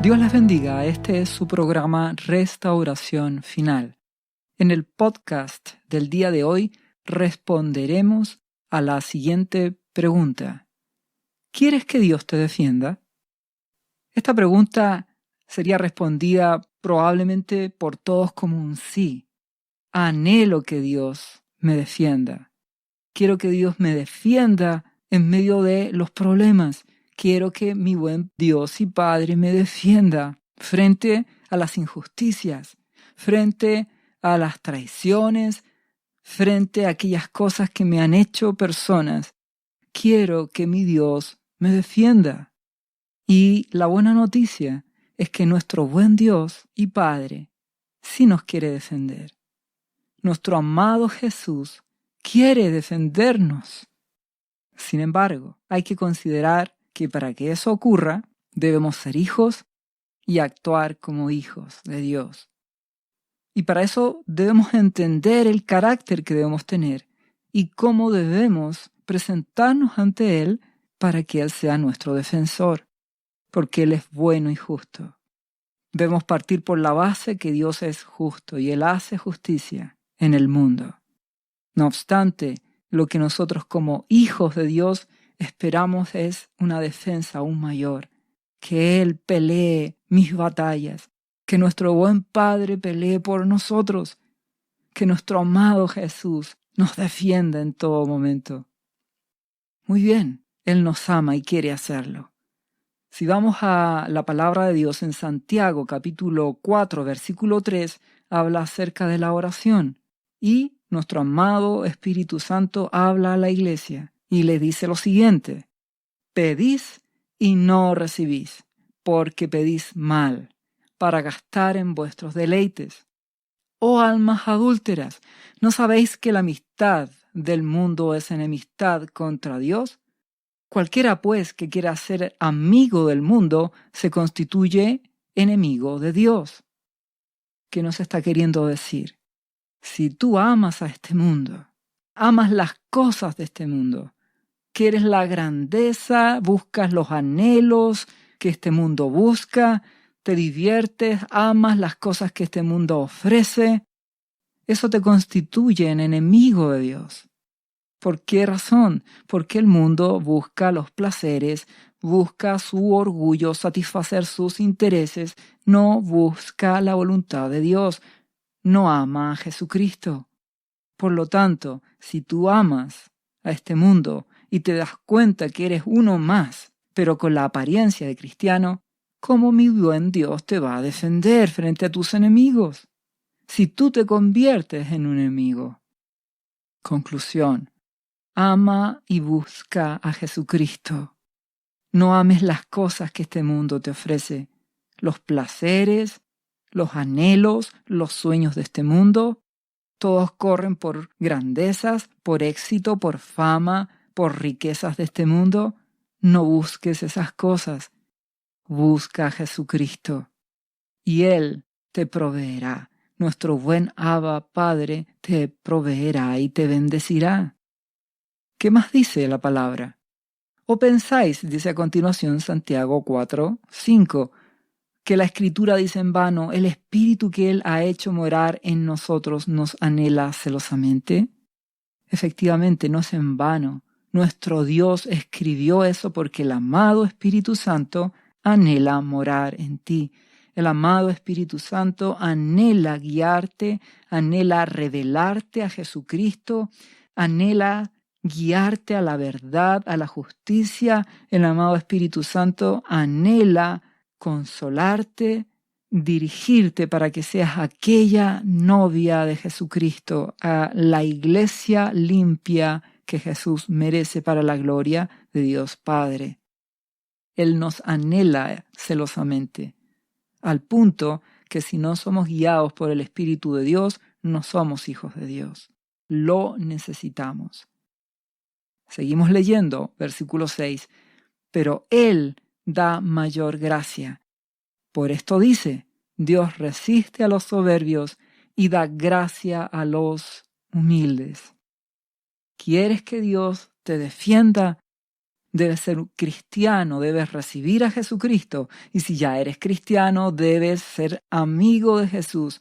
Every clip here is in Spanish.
Dios les bendiga, este es su programa Restauración Final. En el podcast del día de hoy responderemos a la siguiente pregunta. ¿Quieres que Dios te defienda? Esta pregunta sería respondida probablemente por todos como un sí. Anhelo que Dios me defienda. Quiero que Dios me defienda en medio de los problemas. Quiero que mi buen Dios y Padre me defienda frente a las injusticias, frente a las traiciones, frente a aquellas cosas que me han hecho personas. Quiero que mi Dios me defienda. Y la buena noticia es que nuestro buen Dios y Padre sí nos quiere defender. Nuestro amado Jesús quiere defendernos. Sin embargo, hay que considerar que para que eso ocurra, debemos ser hijos y actuar como hijos de Dios. Y para eso debemos entender el carácter que debemos tener y cómo debemos presentarnos ante Él para que Él sea nuestro defensor, porque Él es bueno y justo. Debemos partir por la base que Dios es justo y Él hace justicia en el mundo. No obstante, lo que nosotros como hijos de Dios esperamos es una defensa aún mayor, que Él pelee mis batallas, que nuestro buen Padre pelee por nosotros, que nuestro amado Jesús nos defienda en todo momento. Muy bien, Él nos ama y quiere hacerlo. Si vamos a la palabra de Dios en Santiago capítulo 4, versículo 3, habla acerca de la oración y nuestro amado Espíritu Santo habla a la iglesia y le dice lo siguiente: pedís y no recibís, porque pedís mal, para gastar en vuestros deleites. Oh almas adúlteras, ¿no sabéis que la amistad del mundo es enemistad contra Dios? Cualquiera, pues, que quiera ser amigo del mundo se constituye enemigo de Dios. ¿Qué nos está queriendo decir? Si tú amas a este mundo, amas las cosas de este mundo, quieres la grandeza, buscas los anhelos que este mundo busca, te diviertes, amas las cosas que este mundo ofrece, eso te constituye en enemigo de Dios. ¿Por qué razón? Porque el mundo busca los placeres, busca su orgullo, satisfacer sus intereses, no busca la voluntad de Dios, no ama a Jesucristo. Por lo tanto, si tú amas a este mundo y te das cuenta que eres uno más, pero con la apariencia de cristiano, ¿cómo mi buen Dios te va a defender frente a tus enemigos? Si tú te conviertes en un enemigo. Conclusión. Ama y busca a Jesucristo. No ames las cosas que este mundo te ofrece, los placeres, los anhelos, los sueños de este mundo. Todos corren por grandezas, por éxito, por fama, por riquezas de este mundo. No busques esas cosas. Busca a Jesucristo y Él te proveerá. Nuestro buen Abba Padre te proveerá y te bendecirá. ¿Qué más dice la palabra? ¿O pensáis, dice a continuación Santiago 4, 5, que la Escritura dice en vano, el Espíritu que Él ha hecho morar en nosotros nos anhela celosamente? Efectivamente, no es en vano. Nuestro Dios escribió eso porque el amado Espíritu Santo anhela morar en ti. El amado Espíritu Santo anhela guiarte, anhela revelarte a Jesucristo, anhela guiarte a la verdad, a la justicia. El amado Espíritu Santo anhela consolarte, dirigirte para que seas aquella novia de Jesucristo, a la iglesia limpia que Jesús merece para la gloria de Dios Padre. Él nos anhela celosamente, al punto que si no somos guiados por el Espíritu de Dios, no somos hijos de Dios. Lo necesitamos. Seguimos leyendo, versículo 6. Pero Él da mayor gracia. Por esto dice, Dios resiste a los soberbios y da gracia a los humildes. ¿Quieres que Dios te defienda? Debes ser un cristiano, debes recibir a Jesucristo. Y si ya eres cristiano, debes ser amigo de Jesús.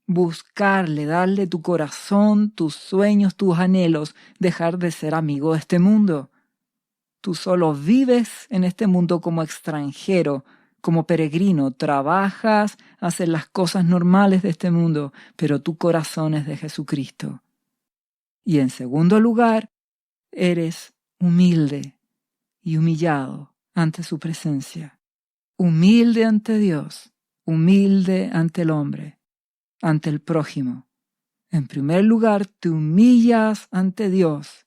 Buscarle, darle tu corazón, tus sueños, tus anhelos, dejar de ser amigo de este mundo. Tú solo vives en este mundo como extranjero, como peregrino, trabajas, haces las cosas normales de este mundo, pero tu corazón es de Jesucristo. Y en segundo lugar, eres humilde y humillado ante su presencia. Humilde ante Dios, humilde ante el hombre, ante el prójimo. En primer lugar, te humillas ante Dios.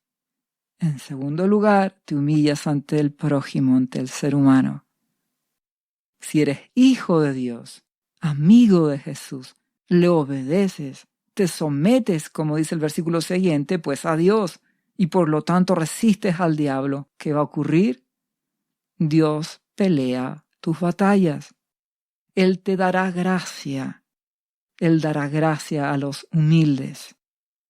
En segundo lugar, te humillas ante el prójimo, ante el ser humano. Si eres hijo de Dios, amigo de Jesús, le obedeces, te sometes, como dice el versículo siguiente, pues a Dios, y por lo tanto resistes al diablo. ¿Qué va a ocurrir? Dios pelea tus batallas. Él te dará gracia. Él dará gracia a los humildes.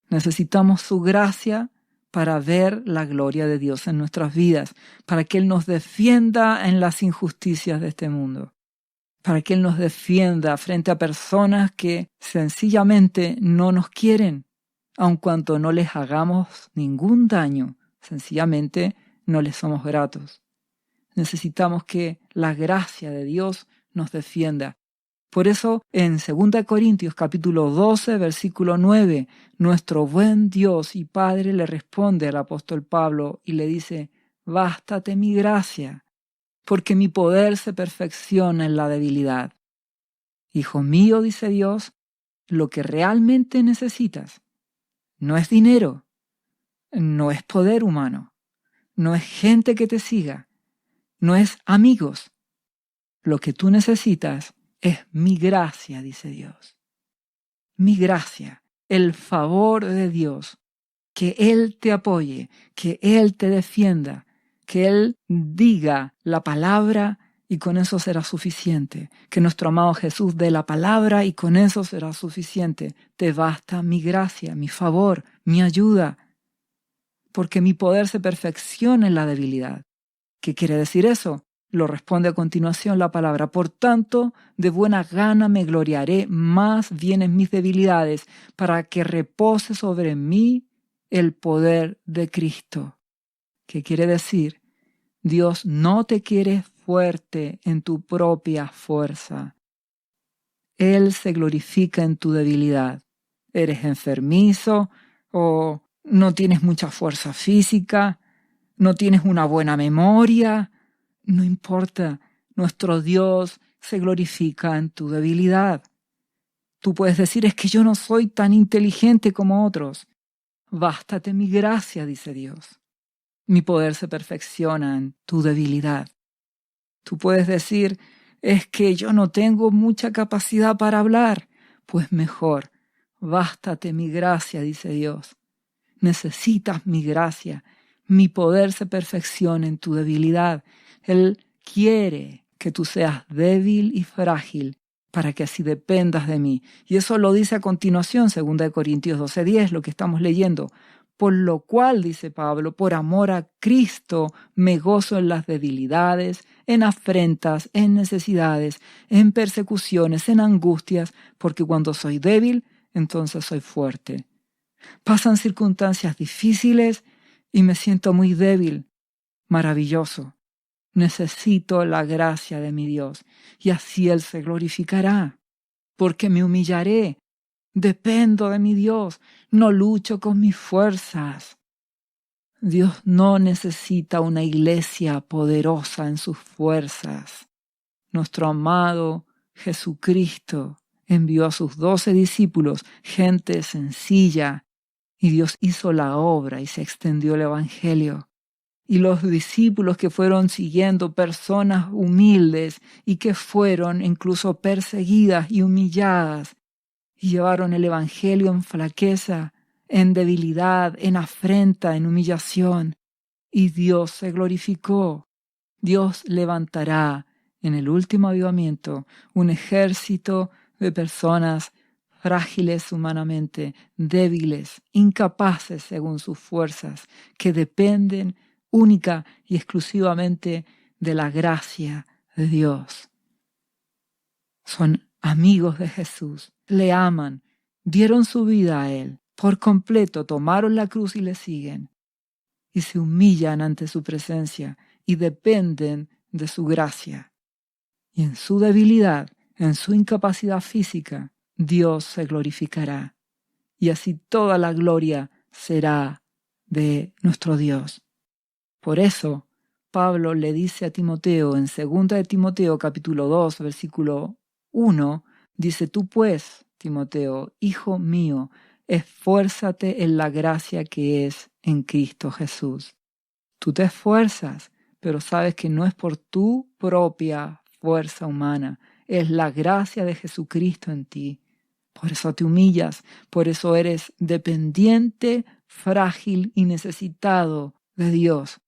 Necesitamos su gracia para ver la gloria de Dios en nuestras vidas, para que Él nos defienda en las injusticias de este mundo, para que Él nos defienda frente a personas que sencillamente no nos quieren, aun cuando no les hagamos ningún daño, sencillamente no les somos gratos. Necesitamos que la gracia de Dios nos defienda. Por eso, en 2 Corintios capítulo 12, versículo 9, nuestro buen Dios y Padre le responde al apóstol Pablo y le dice: «Bástate mi gracia, porque mi poder se perfecciona en la debilidad». Hijo mío, dice Dios, lo que realmente necesitas no es dinero, no es poder humano, no es gente que te siga, no es amigos. Lo que tú necesitas es mi gracia, dice Dios. Mi gracia, el favor de Dios, que Él te apoye, que Él te defienda, que Él diga la palabra y con eso será suficiente. Que nuestro amado Jesús dé la palabra y con eso será suficiente. Te basta mi gracia, mi favor, mi ayuda, porque mi poder se perfecciona en la debilidad. ¿Qué quiere decir eso? Lo responde a continuación la palabra. Por tanto, de buena gana me gloriaré más bien en mis debilidades, para que repose sobre mí el poder de Cristo. ¿Qué quiere decir? Dios no te quiere fuerte en tu propia fuerza. Él se glorifica en tu debilidad. Eres enfermizo o no tienes mucha fuerza física, no tienes una buena memoria. No importa, nuestro Dios se glorifica en tu debilidad. Tú puedes decir: es que yo no soy tan inteligente como otros. Bástate mi gracia, dice Dios. Mi poder se perfecciona en tu debilidad. Tú puedes decir: es que yo no tengo mucha capacidad para hablar. Pues mejor, bástate mi gracia, dice Dios. Necesitas mi gracia. Mi poder se perfecciona en tu debilidad. Él quiere que tú seas débil y frágil para que así dependas de mí. Y eso lo dice a continuación, 2 Corintios 12:10, lo que estamos leyendo. Por lo cual, dice Pablo, por amor a Cristo me gozo en las debilidades, en afrentas, en necesidades, en persecuciones, en angustias, porque cuando soy débil, entonces soy fuerte. Pasan circunstancias difíciles y me siento muy débil. Maravilloso. Necesito la gracia de mi Dios y así Él se glorificará, porque me humillaré. Dependo de mi Dios, no lucho con mis fuerzas. Dios no necesita una iglesia poderosa en sus fuerzas. Nuestro amado Jesucristo envió a sus 12 discípulos, gente sencilla, y Dios hizo la obra y se extendió el evangelio. Y los discípulos que fueron siguiendo, personas humildes y que fueron incluso perseguidas y humilladas, y llevaron el evangelio en flaqueza, en debilidad, en afrenta, en humillación. Y Dios se glorificó. Dios levantará en el último avivamiento un ejército de personas frágiles humanamente, débiles, incapaces según sus fuerzas, que dependen única y exclusivamente de la gracia de Dios. Son amigos de Jesús, le aman, dieron su vida a Él por completo, tomaron la cruz y le siguen, y se humillan ante su presencia y dependen de su gracia. Y en su debilidad, en su incapacidad física, Dios se glorificará, y así toda la gloria será de nuestro Dios. Por eso, Pablo le dice a Timoteo en 2 de Timoteo capítulo 2, versículo 1, dice: tú pues, Timoteo, hijo mío, esfuérzate en la gracia que es en Cristo Jesús. Tú te esfuerzas, pero sabes que no es por tu propia fuerza humana, es la gracia de Jesucristo en ti. Por eso te humillas, por eso eres dependiente, frágil y necesitado de Dios,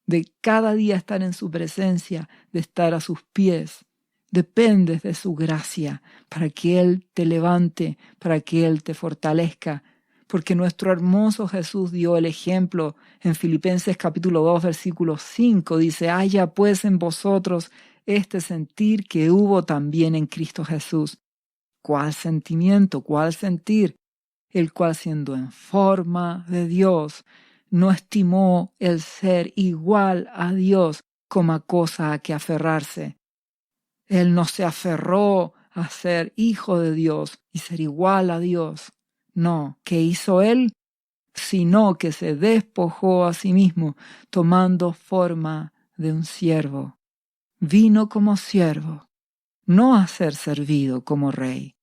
de cada día estar en su presencia, de estar a sus pies. Dependes de su gracia para que Él te levante, para que Él te fortalezca, porque nuestro hermoso Jesús dio el ejemplo en Filipenses capítulo 2, versículo 5, dice: haya pues en vosotros este sentir que hubo también en Cristo Jesús. ¿Cuál sentimiento? ¿Cuál sentir? El cual, siendo en forma de Dios, no estimó el ser igual a Dios como a cosa a que aferrarse. Él no se aferró a ser hijo de Dios y ser igual a Dios. No, ¿qué hizo Él? Sino que se despojó a sí mismo, tomando forma de un siervo. Vino como siervo, no a ser servido como rey.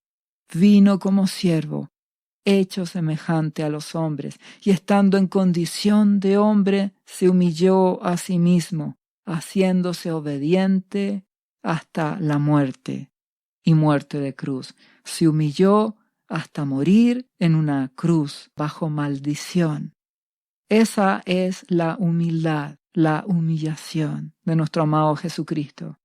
Vino como siervo, hecho semejante a los hombres, y estando en condición de hombre, se humilló a sí mismo, haciéndose obediente hasta la muerte, y muerte de cruz. Se humilló hasta morir en una cruz bajo maldición. Esa es la humildad, la humillación de nuestro amado Jesucristo.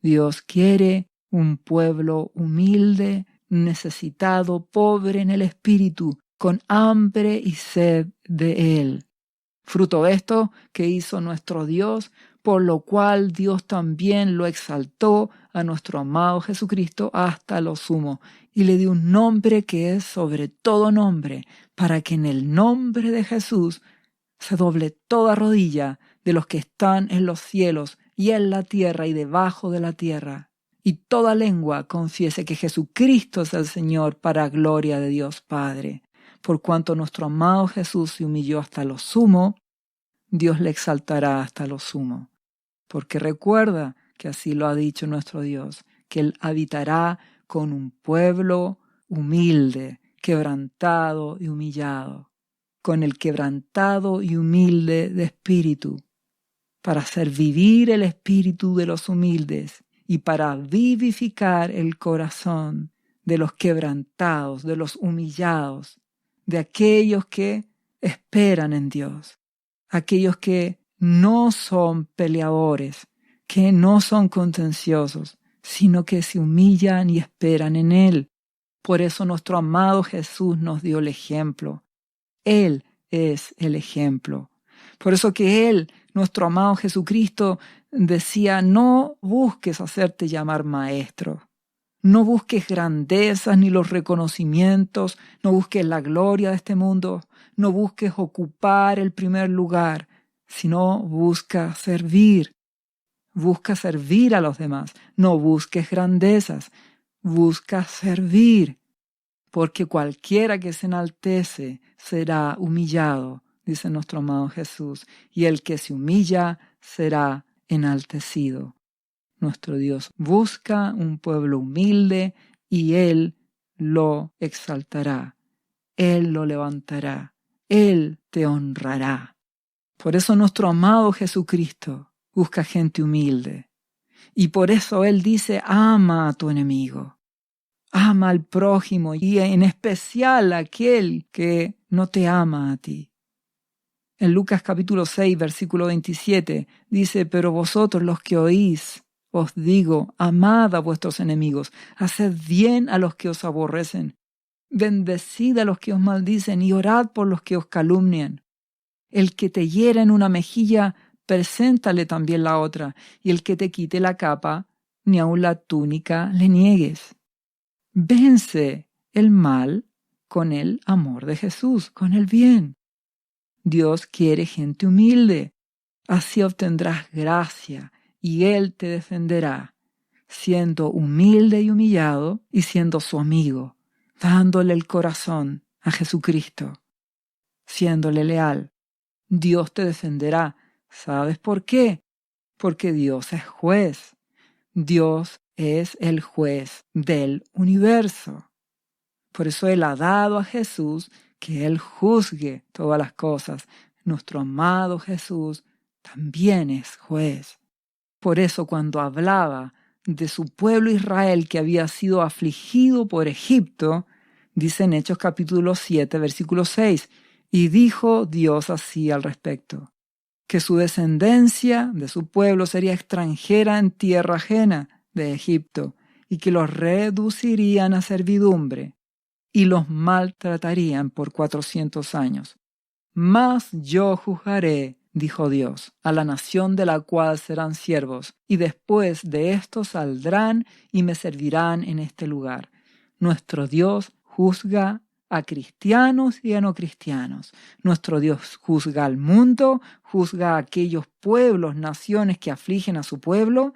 Dios quiere un pueblo humilde, necesitado, pobre en el espíritu, con hambre y sed de Él. Fruto de esto que hizo nuestro Dios, por lo cual Dios también lo exaltó a nuestro amado Jesucristo hasta lo sumo, y le dio un nombre que es sobre todo nombre, para que en el nombre de Jesús se doble toda rodilla de los que están en los cielos y en la tierra y debajo de la tierra, y toda lengua confiese que Jesucristo es el Señor, para gloria de Dios Padre. Por cuanto nuestro amado Jesús se humilló hasta lo sumo, Dios le exaltará hasta lo sumo. Porque recuerda que así lo ha dicho nuestro Dios, que Él habitará con un pueblo humilde, quebrantado y humillado, con el quebrantado y humilde de espíritu, para hacer vivir el espíritu de los humildes y para vivificar el corazón de los quebrantados, de los humillados, de aquellos que esperan en Dios, aquellos que no son peleadores, que no son contenciosos, sino que se humillan y esperan en Él. Por eso nuestro amado Jesús nos dio el ejemplo. Él es el ejemplo. Por eso que Él, nuestro amado Jesucristo, decía: no busques hacerte llamar maestro. No busques grandezas ni los reconocimientos, no busques la gloria de este mundo, no busques ocupar el primer lugar, sino busca servir. Busca servir a los demás, no busques grandezas, busca servir. Porque cualquiera que se enaltece será humillado, dice nuestro amado Jesús, y el que se humilla será enaltecido. Nuestro Dios busca un pueblo humilde y Él lo exaltará, Él lo levantará, Él te honrará. Por eso nuestro amado Jesucristo busca gente humilde. Y por eso Él dice: ama a tu enemigo, ama al prójimo y en especial a aquel que no te ama a ti. En Lucas capítulo 6, versículo 27 dice: pero vosotros los que oís, os digo, amad a vuestros enemigos, haced bien a los que os aborrecen, bendecid a los que os maldicen y orad por los que os calumnian. El que te hiera en una mejilla, preséntale también la otra, y el que te quite la capa, ni aun la túnica le niegues. Vence el mal con el amor de Jesús, con el bien. Dios quiere gente humilde. Así obtendrás gracia y Él te defenderá, siendo humilde y humillado y siendo su amigo, dándole el corazón a Jesucristo, siéndole leal. Dios te defenderá. ¿Sabes por qué? Porque Dios es juez. Dios es el juez del universo. Por eso Él ha dado a Jesús que Él juzgue todas las cosas. Nuestro amado Jesús también es juez. Por eso cuando hablaba de su pueblo Israel que había sido afligido por Egipto, dice en Hechos capítulo 7, versículo 6, y dijo Dios así al respecto, que su descendencia de su pueblo sería extranjera en tierra ajena de Egipto, y que los reducirían a servidumbre, y los maltratarían por 400 años. Mas yo juzgaré, dijo Dios, a la nación de la cual serán siervos, y después de esto saldrán y me servirán en este lugar. Nuestro Dios juzga a cristianos y a no cristianos. Nuestro Dios juzga al mundo, juzga a aquellos pueblos, naciones que afligen a su pueblo,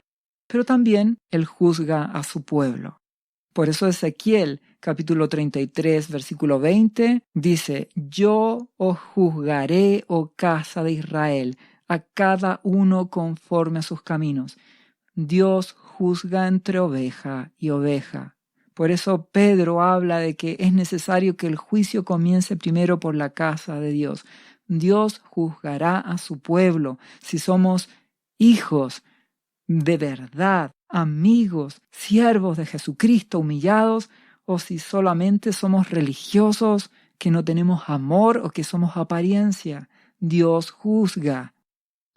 pero también Él juzga a su pueblo. Por eso Ezequiel, capítulo 33, versículo 20, dice, yo os juzgaré, oh casa de Israel, a cada uno conforme a sus caminos. Dios juzga entre oveja y oveja. Por eso Pedro habla de que es necesario que el juicio comience primero por la casa de Dios. Dios juzgará a su pueblo si somos hijos de verdad, amigos, siervos de Jesucristo humillados, o si solamente somos religiosos que no tenemos amor o que somos apariencia. Dios juzga.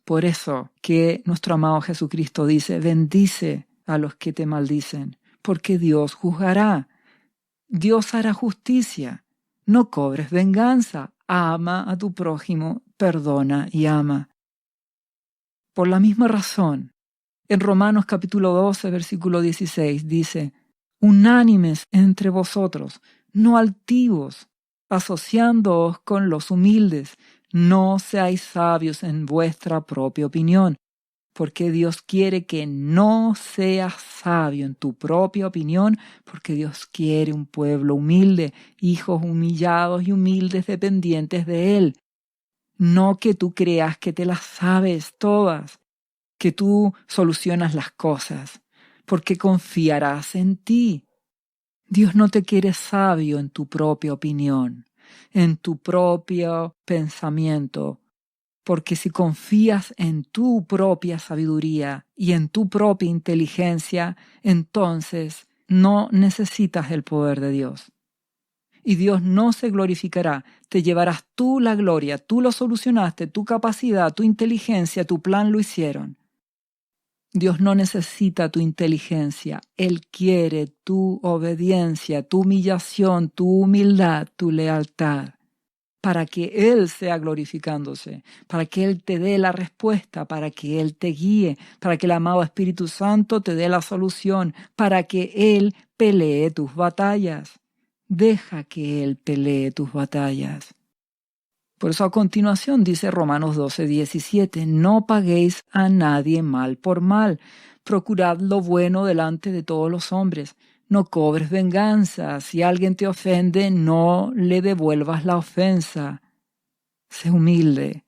Por eso que nuestro amado Jesucristo dice, bendice a los que te maldicen, porque Dios juzgará. Dios hará justicia. No cobres venganza. Ama a tu prójimo, perdona y ama. Por la misma razón, en Romanos capítulo 12, versículo 16 dice, unánimes entre vosotros, no altivos, asociándoos con los humildes, no seáis sabios en vuestra propia opinión, porque Dios quiere que no seas sabio en tu propia opinión, porque Dios quiere un pueblo humilde, hijos humillados y humildes dependientes de Él. No que tú creas que te las sabes todas, que tú solucionas las cosas, porque confiarás en ti. Dios no te quiere sabio en tu propia opinión, en tu propio pensamiento, porque si confías en tu propia sabiduría y en tu propia inteligencia, entonces no necesitas el poder de Dios. Y Dios no se glorificará, te llevarás tú la gloria, tú lo solucionaste, tu capacidad, tu inteligencia, tu plan lo hicieron. Dios no necesita tu inteligencia, Él quiere tu obediencia, tu humillación, tu humildad, tu lealtad, para que Él sea glorificándose, para que Él te dé la respuesta, para que Él te guíe, para que el amado Espíritu Santo te dé la solución, para que Él pelee tus batallas. Deja que Él pelee tus batallas. Por eso a continuación dice Romanos 12, 17, no paguéis a nadie mal por mal, procurad lo bueno delante de todos los hombres, no cobres venganza, si alguien te ofende, no le devuelvas la ofensa. Sé humilde,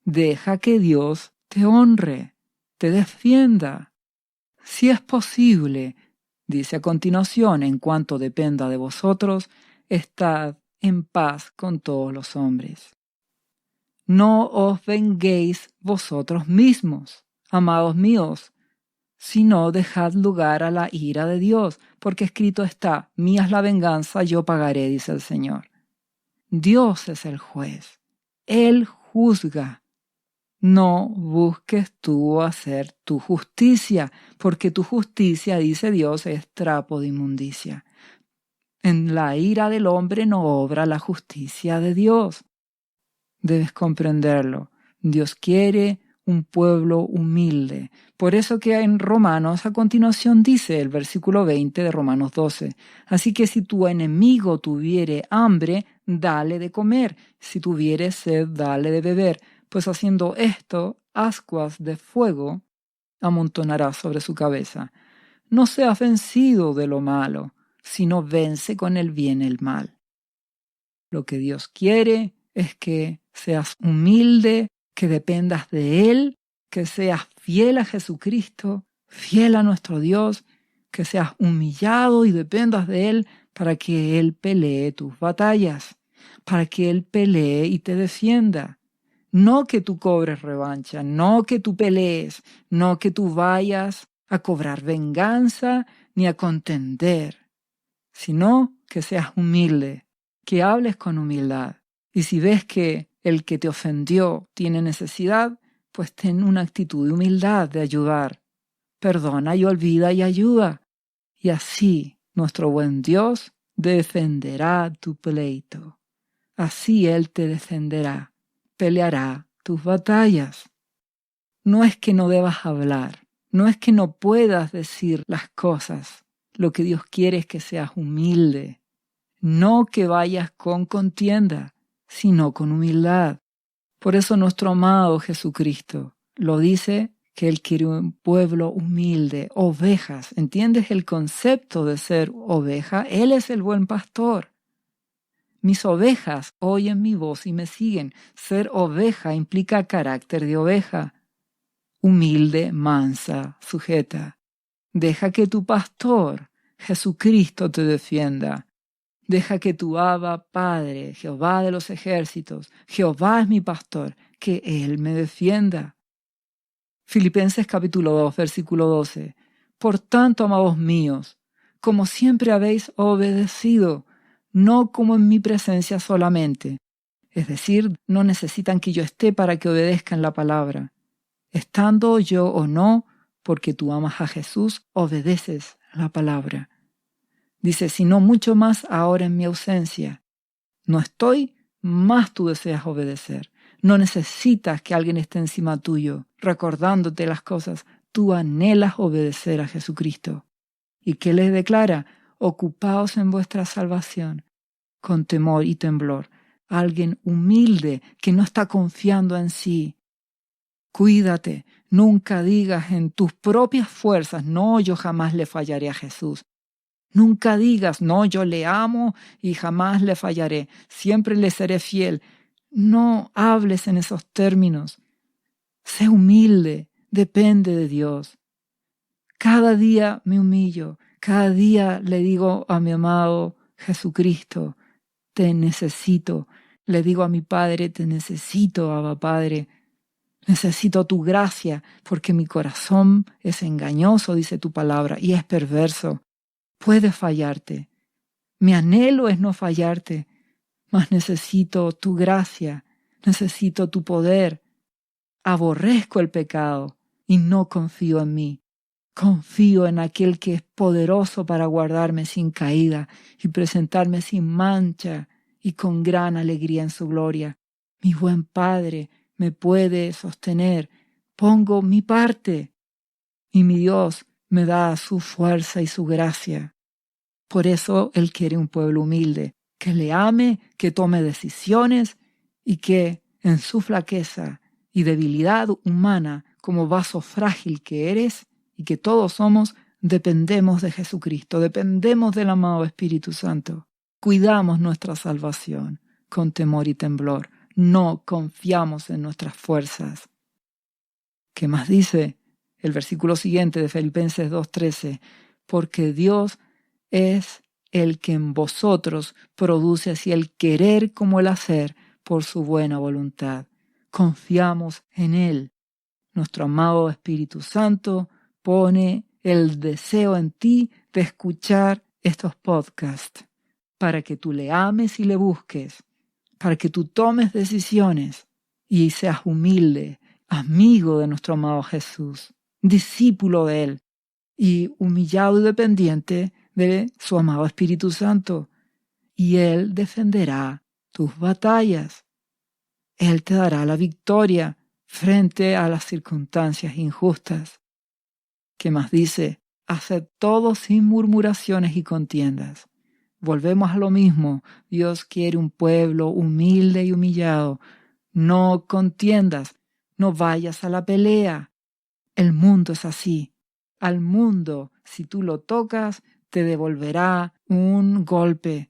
deja que Dios te honre, te defienda. Si es posible, dice a continuación, en cuanto dependa de vosotros, estad en paz con todos los hombres. No os venguéis vosotros mismos, amados míos, sino dejad lugar a la ira de Dios, porque escrito está, mía es la venganza, yo pagaré, dice el Señor. Dios es el juez, Él juzga. No busques tú hacer tu justicia, porque tu justicia, dice Dios, es trapo de inmundicia. En la ira del hombre no obra la justicia de Dios. Debes comprenderlo. Dios quiere un pueblo humilde. Por eso que en Romanos a continuación dice el versículo 20 de Romanos 12. Así que si tu enemigo tuviere hambre, dale de comer. Si tuviere sed, dale de beber. Pues haciendo esto, ascuas de fuego amontonará sobre su cabeza. No seas vencido de lo malo, sino vence con el bien el mal. Lo que Dios quiere es que seas humilde, que dependas de Él, que seas fiel a Jesucristo, fiel a nuestro Dios, que seas humillado y dependas de Él para que Él pelee tus batallas, para que Él pelee y te defienda. No que tú cobres revancha, no que tú pelees, no que tú vayas a cobrar venganza ni a contender, sino que seas humilde, que hables con humildad. Y si ves que el que te ofendió tiene necesidad, pues ten una actitud de humildad, de ayudar. Perdona y olvida y ayuda. Y así nuestro buen Dios defenderá tu pleito. Así Él te defenderá, peleará tus batallas. No es que no debas hablar, no es que no puedas decir las cosas. Lo que Dios quiere es que seas humilde, no que vayas con contienda, sino con humildad. Por eso nuestro amado Jesucristo lo dice que Él quiere un pueblo humilde, ovejas. ¿Entiendes el concepto de ser oveja? Él es el buen pastor. Mis ovejas oyen mi voz y me siguen. Ser oveja implica carácter de oveja. Humilde, mansa, sujeta. Deja que tu pastor, Jesucristo, te defienda. Deja que tu Abba Padre, Jehová de los ejércitos, Jehová es mi pastor, que Él me defienda. Filipenses capítulo 2, versículo 12. Por tanto, amados míos, como siempre habéis obedecido, no como en mi presencia solamente. Es decir, no necesitan que yo esté para que obedezcan la palabra. Estando yo o no, porque tú amas a Jesús, obedeces la palabra. Dice, sino mucho más ahora en mi ausencia. No estoy, más tú deseas obedecer. No necesitas que alguien esté encima tuyo, recordándote las cosas. Tú anhelas obedecer a Jesucristo. ¿Y qué les declara? Ocupaos en vuestra salvación, con temor y temblor. Alguien humilde que no está confiando en sí. Cuídate, nunca digas en tus propias fuerzas, no, yo jamás le fallaré a Jesús. Nunca digas, no, yo le amo y jamás le fallaré, siempre le seré fiel. No hables en esos términos. Sé humilde, depende de Dios. Cada día me humillo, cada día le digo a mi amado Jesucristo, te necesito. Le digo a mi Padre, te necesito, Abba Padre. Necesito tu gracia, porque mi corazón es engañoso, dice tu palabra, y es perverso. Puede fallarte. Mi anhelo es no fallarte, mas necesito tu gracia, necesito tu poder. Aborrezco el pecado y no confío en mí. Confío en aquel que es poderoso para guardarme sin caída y presentarme sin mancha y con gran alegría en su gloria. Mi buen Padre me puede sostener. Pongo mi parte y mi Dios me da su fuerza y su gracia. Por eso Él quiere un pueblo humilde, que le ame, que tome decisiones y que en su flaqueza y debilidad humana, como vaso frágil que eres y que todos somos, dependemos de Jesucristo, dependemos del amado Espíritu Santo. Cuidamos nuestra salvación con temor y temblor. No confiamos en nuestras fuerzas. ¿Qué más dice el versículo siguiente de Filipenses 2:13? Porque Dios es el que en vosotros produce así el querer como el hacer por su buena voluntad. Confiamos en Él. Nuestro amado Espíritu Santo pone el deseo en ti de escuchar estos podcasts para que tú le ames y le busques, para que tú tomes decisiones y seas humilde, amigo de nuestro amado Jesús, discípulo de Él y humillado y dependiente de su amado Espíritu Santo. Y Él defenderá tus batallas. Él te dará la victoria frente a las circunstancias injustas. ¿Qué más dice? Haced todo sin murmuraciones y contiendas. Volvemos a lo mismo. Dios quiere un pueblo humilde y humillado. No contiendas, no vayas a la pelea. El mundo es así. Al mundo, si tú lo tocas, te devolverá un golpe.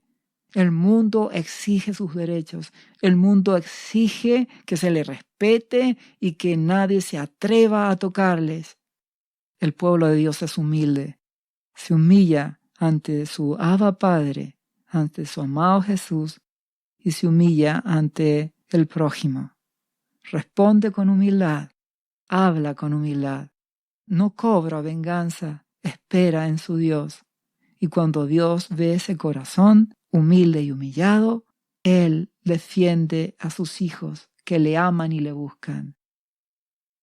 El mundo exige sus derechos. El mundo exige que se le respete y que nadie se atreva a tocarles. El pueblo de Dios es humilde. Se humilla ante su Abba Padre, ante su amado Jesús, y se humilla ante el prójimo. Responde con humildad, habla con humildad. No cobra venganza, espera en su Dios. Y cuando Dios ve ese corazón humilde y humillado, Él defiende a sus hijos que le aman y le buscan.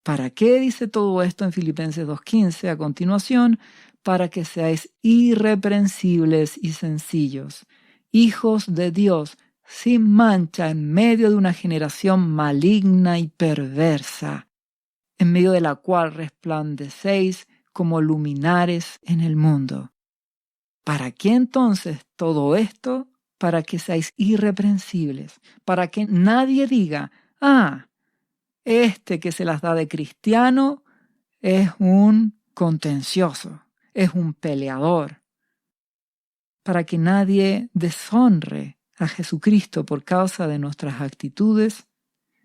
¿Para qué dice todo esto en Filipenses 2:15 a continuación? Para que seáis irreprensibles y sencillos, hijos de Dios, sin mancha en medio de una generación maligna y perversa, en medio de la cual resplandecéis como luminares en el mundo. ¿Para qué entonces todo esto? Para que seáis irreprensibles, para que nadie diga, este que se las da de cristiano es un contencioso, es un peleador. Para que nadie deshonre a Jesucristo por causa de nuestras actitudes,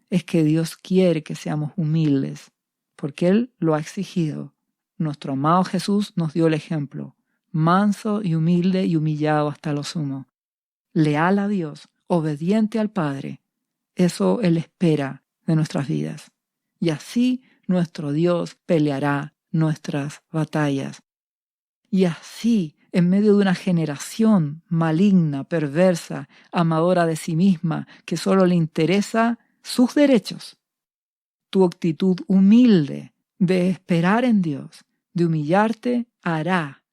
es que Dios quiere que seamos humildes, porque Él lo ha exigido. Nuestro amado Jesús nos dio el ejemplo, manso y humilde y humillado hasta lo sumo. Leal a Dios, obediente al Padre. Eso Él espera de nuestras vidas. Y así nuestro Dios peleará nuestras batallas. Y así, en medio de una generación maligna, perversa, amadora de sí misma, que solo le interesa sus derechos, tu actitud humilde de esperar en Dios, de humillarte, hará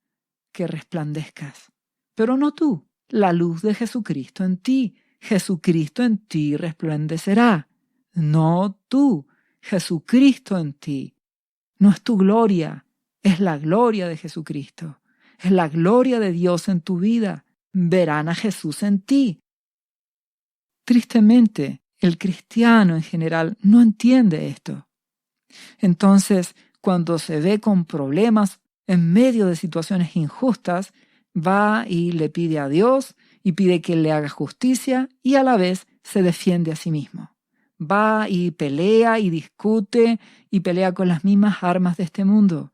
que resplandezcas. Pero no tú, la luz de Jesucristo en ti. Jesucristo en ti resplandecerá. No tú, Jesucristo en ti. No es tu gloria, es la gloria de Jesucristo. Es la gloria de Dios en tu vida. Verán a Jesús en ti. Tristemente, el cristiano en general no entiende esto. Entonces, cuando se ve con problemas en medio de situaciones injustas, va y le pide a Dios y pide que le haga justicia y a la vez se defiende a sí mismo. Va y pelea y discute y pelea con las mismas armas de este mundo.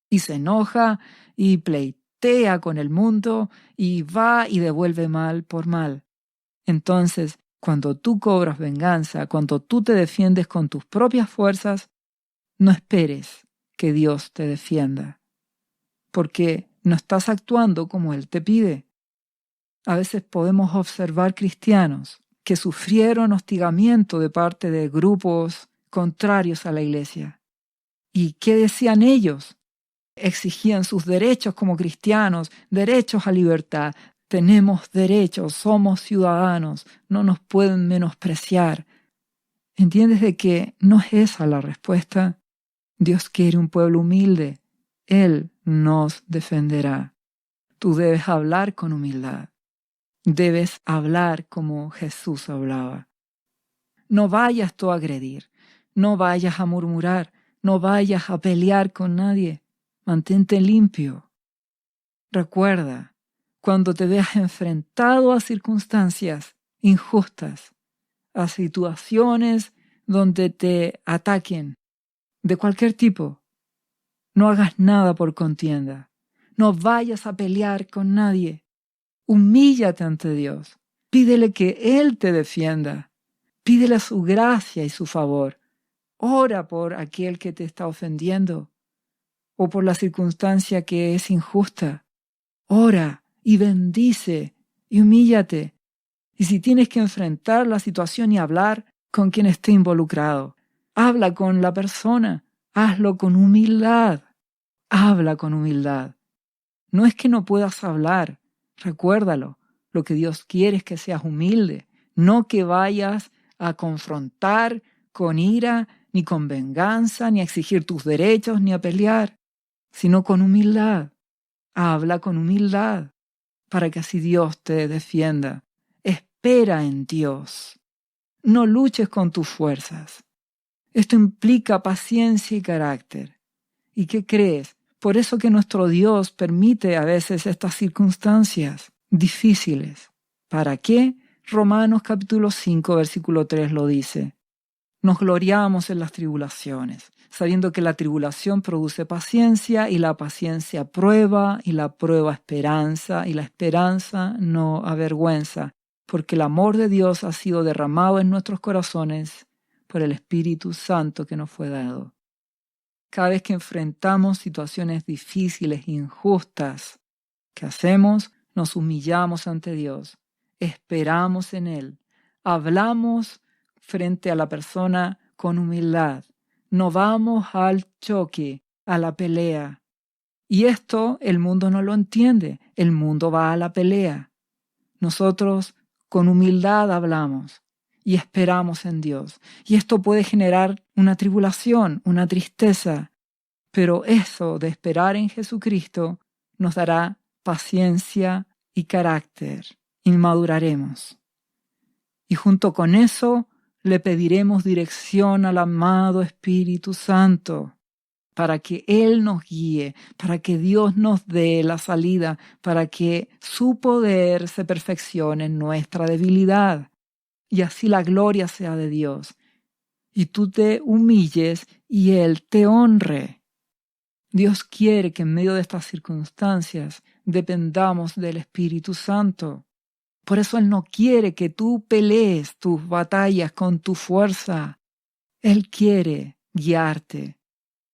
Y se enoja y pleitea con el mundo y va y devuelve mal por mal. Entonces, cuando tú cobras venganza, cuando tú te defiendes con tus propias fuerzas, no esperes que Dios te defienda, porque no estás actuando como Él te pide. A veces podemos observar cristianos que sufrieron hostigamiento de parte de grupos contrarios a la iglesia. ¿Y qué decían ellos? Exigían sus derechos como cristianos, derechos a libertad. Tenemos derechos, somos ciudadanos, no nos pueden menospreciar. ¿Entiendes de que no es esa la respuesta? Dios quiere un pueblo humilde. Él nos defenderá. Tú debes hablar con humildad. Debes hablar como Jesús hablaba. No vayas tú a agredir. No vayas a murmurar. No vayas a pelear con nadie. Mantente limpio. Recuerda, cuando te veas enfrentado a circunstancias injustas, a situaciones donde te ataquen, de cualquier tipo, no hagas nada por contienda. No vayas a pelear con nadie. Humíllate ante Dios. Pídele que Él te defienda. Pídele su gracia y su favor. Ora por aquel que te está ofendiendo o por la circunstancia que es injusta. Ora y bendice y humíllate. Y si tienes que enfrentar la situación y hablar con quien esté involucrado, habla con la persona. Hazlo con humildad. Habla con humildad. No es que no puedas hablar. Recuérdalo. Lo que Dios quiere es que seas humilde, no que vayas a confrontar con ira, ni con venganza, ni a exigir tus derechos, ni a pelear, sino con humildad. Habla con humildad para que así Dios te defienda. Espera en Dios. No luches con tus fuerzas. Esto implica paciencia y carácter. ¿Y qué crees? Por eso que nuestro Dios permite a veces estas circunstancias difíciles. ¿Para qué? Romanos capítulo 5, versículo 3 lo dice. Nos gloriamos en las tribulaciones, sabiendo que la tribulación produce paciencia, y la paciencia prueba, y la prueba esperanza, y la esperanza no avergüenza, porque el amor de Dios ha sido derramado en nuestros corazones por el Espíritu Santo que nos fue dado. Cada vez que enfrentamos situaciones difíciles, injustas, ¿qué hacemos? Nos humillamos ante Dios, esperamos en Él, hablamos frente a la persona con humildad, no vamos al choque, a la pelea. Y esto el mundo no lo entiende, el mundo va a la pelea. Nosotros con humildad hablamos y esperamos en Dios. Y esto puede generar una tribulación, una tristeza, pero eso de esperar en Jesucristo nos dará paciencia y carácter, y maduraremos. Y junto con eso le pediremos dirección al amado Espíritu Santo para que Él nos guíe, para que Dios nos dé la salida, para que su poder se perfeccione en nuestra debilidad y así la gloria sea de Dios. Y tú te humilles y Él te honre. Dios quiere que en medio de estas circunstancias dependamos del Espíritu Santo. Por eso Él no quiere que tú pelees tus batallas con tu fuerza. Él quiere guiarte.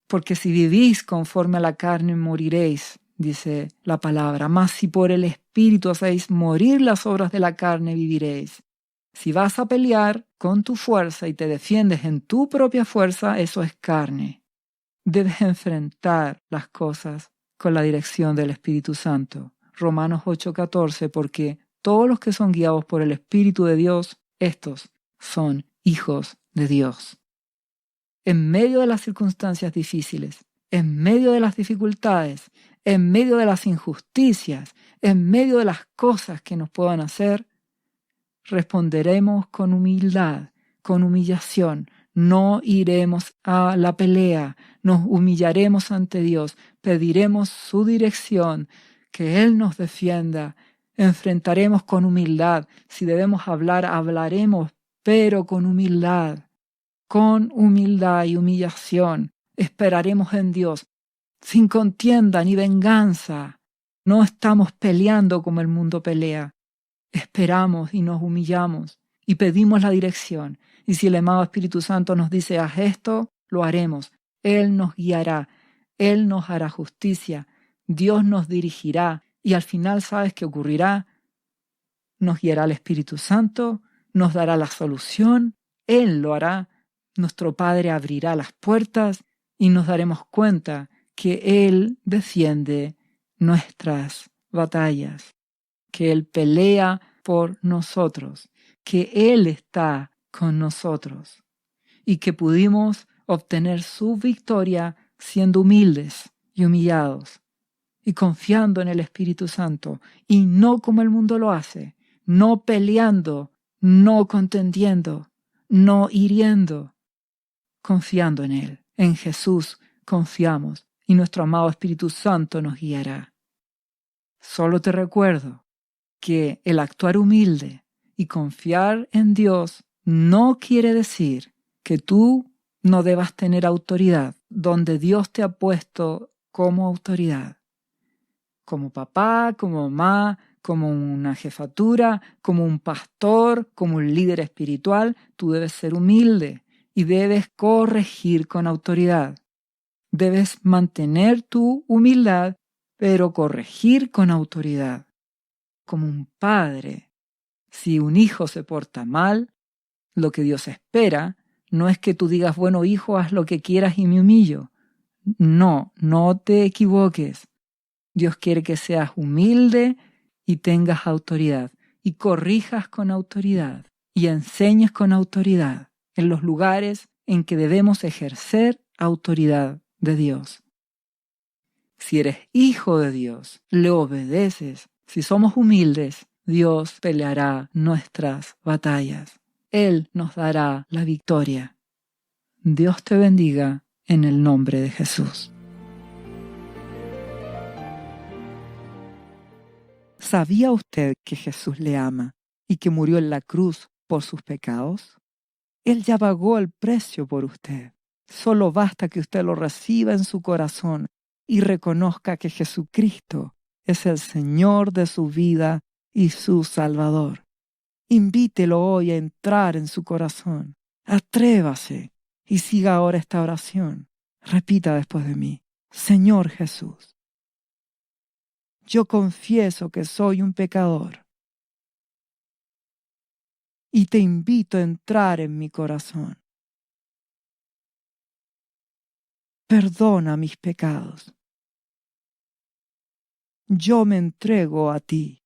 Porque si vivís conforme a la carne moriréis, dice la palabra. Mas si por el Espíritu hacéis morir las obras de la carne, viviréis. Si vas a pelear con tu fuerza y te defiendes en tu propia fuerza, eso es carne. Debes enfrentar las cosas con la dirección del Espíritu Santo. Romanos 8:14, porque todos los que son guiados por el Espíritu de Dios, estos son hijos de Dios. En medio de las circunstancias difíciles, en medio de las dificultades, en medio de las injusticias, en medio de las cosas que nos puedan hacer, responderemos con humildad, con humillación. No iremos a la pelea, nos humillaremos ante Dios, pediremos su dirección, que Él nos defienda, enfrentaremos con humildad. Si debemos hablar, hablaremos, pero con humildad y humillación. Esperaremos en Dios, sin contienda ni venganza. No estamos peleando como el mundo pelea. Esperamos y nos humillamos y pedimos la dirección. Y si el amado Espíritu Santo nos dice, haz esto, lo haremos. Él nos guiará, Él nos hará justicia, Dios nos dirigirá. Y al final, ¿sabes qué ocurrirá? Nos guiará el Espíritu Santo, nos dará la solución, Él lo hará. Nuestro Padre abrirá las puertas y nos daremos cuenta que Él defiende nuestras batallas, que Él pelea por nosotros, que Él está con nosotros y que pudimos obtener su victoria siendo humildes y humillados y confiando en el Espíritu Santo y no como el mundo lo hace, no peleando, no contendiendo, no hiriendo, confiando en Él. En Jesús confiamos y nuestro amado Espíritu Santo nos guiará. Solo te recuerdo que el actuar humilde y confiar en Dios no quiere decir que tú no debas tener autoridad donde Dios te ha puesto como autoridad. Como papá, como mamá, como una jefatura, como un pastor, como un líder espiritual, tú debes ser humilde y debes corregir con autoridad. Debes mantener tu humildad, pero corregir con autoridad. Como un padre, si un hijo se porta mal, lo que Dios espera no es que tú digas, bueno, hijo, haz lo que quieras y me humillo. No, no te equivoques. Dios quiere que seas humilde y tengas autoridad y corrijas con autoridad. y enseñes con autoridad en los lugares en que debemos ejercer autoridad de Dios. Si eres hijo de Dios, le obedeces. Si somos humildes, Dios peleará nuestras batallas. Él nos dará la victoria. Dios te bendiga en el nombre de Jesús. ¿Sabía usted que Jesús le ama y que murió en la cruz por sus pecados? Él ya pagó el precio por usted. Solo basta que usted lo reciba en su corazón y reconozca que Jesucristo es el Señor de su vida y su Salvador. Invítelo hoy a entrar en su corazón. Atrévase y siga ahora esta oración. Repita después de mí: Señor Jesús, yo confieso que soy un pecador y te invito a entrar en mi corazón. Perdona mis pecados. Yo me entrego a ti.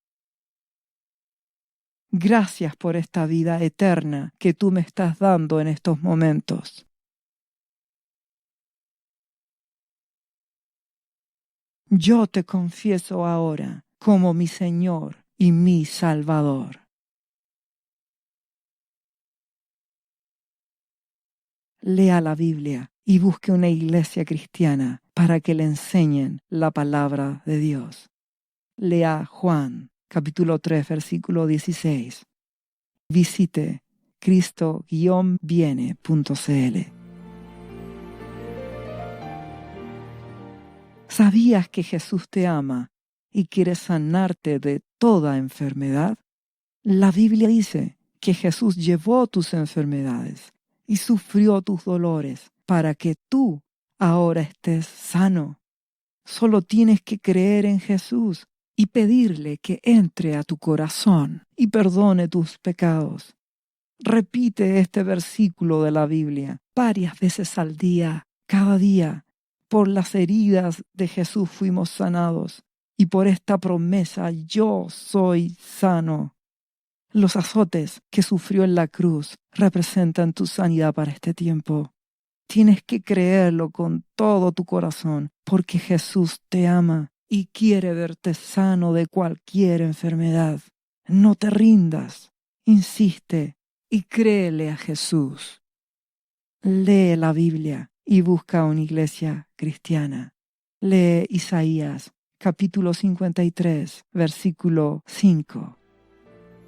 Gracias por esta vida eterna que tú me estás dando en estos momentos. Yo te confieso ahora como mi Señor y mi Salvador. Lea la Biblia y busque una iglesia cristiana para que le enseñen la palabra de Dios. Lea Juan, capítulo 3, versículo 16. Visite cristo-viene.cl. ¿Sabías que Jesús te ama y quiere sanarte de toda enfermedad? La Biblia dice que Jesús llevó tus enfermedades y sufrió tus dolores para que tú ahora estés sano. Solo tienes que creer en Jesús y pedirle que entre a tu corazón y perdone tus pecados. Repite este versículo de la Biblia varias veces al día, cada día. Por las heridas de Jesús fuimos sanados y por esta promesa yo soy sano. Los azotes que sufrió en la cruz representan tu sanidad para este tiempo. Tienes que creerlo con todo tu corazón, porque Jesús te ama y quiere verte sano de cualquier enfermedad. No te rindas, insiste y créele a Jesús. Lee la Biblia y busca una iglesia cristiana. Lee Isaías, capítulo 53, versículo 5.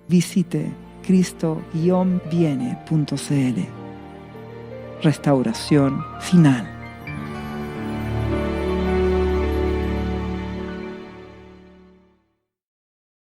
Visite cristo-viene.cl. Restauración final.